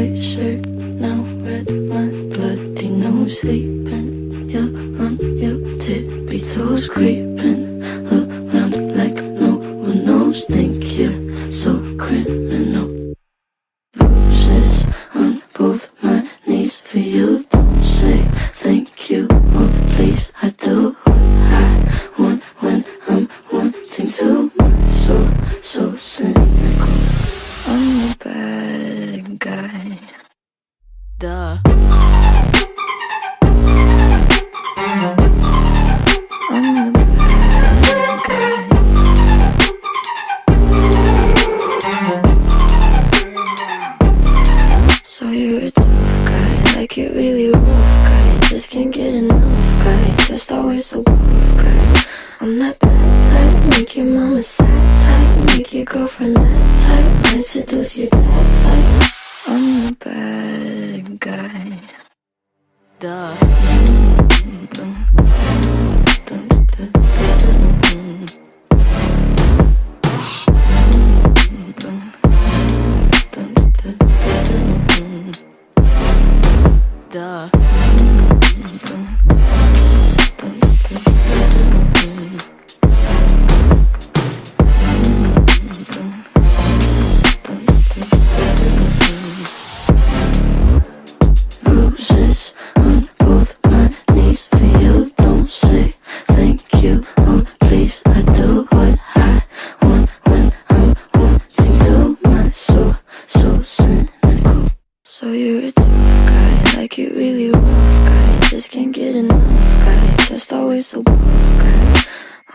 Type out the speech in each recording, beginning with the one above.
white shirt now red, my bloody nose sleeping. You're on your tippy toes, creeping around like no one knows. Think you're so criminal. Bruises on both my knees for you. Don't say thank you or please. I do what I want when I'm wanting to. My soul so cynical. I'm the bad guy. Duh. I'm the bad guy. So you're a tough guy, like it really rough guy. Just can't get enough guy, just always so buff guy. I'm that bad type, make your mama sad type, make your girlfriend that type, might seduce your dad type. I'm the bad guy. Duh. Duh. Bruises on both my knees for you. Don't say thank you or please. I do what I want when I'm wanting to. My soul so cynical. So you're a tough guy, like it really rough guy. Just can't get enough guy, just always so buff guy.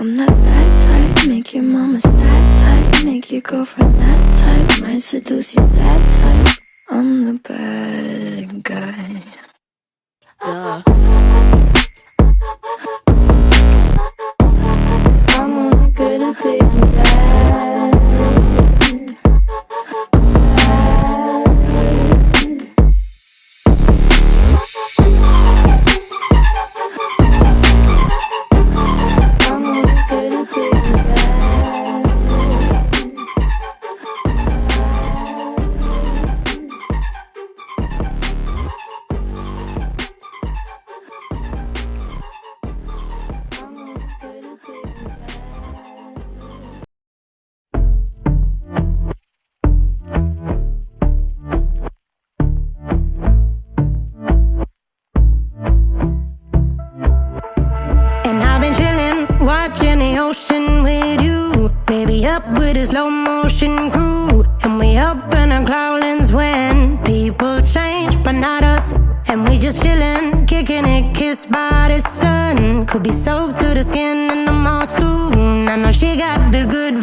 I'm that bad type, make your mama sad type, make your girlfriend that type, might seduce your dad type. I'm the bad guy. Duh. I'm only good at being bad. I'm only good at being bad. And I've been chillin', watching the ocean with you. Baby up with a slow motion crew. And we up in our growlings when people change, but not us. And we just chillin', kicking it, kissed by the sun. Could be soaked to the skin in the mall soon. I know she got the good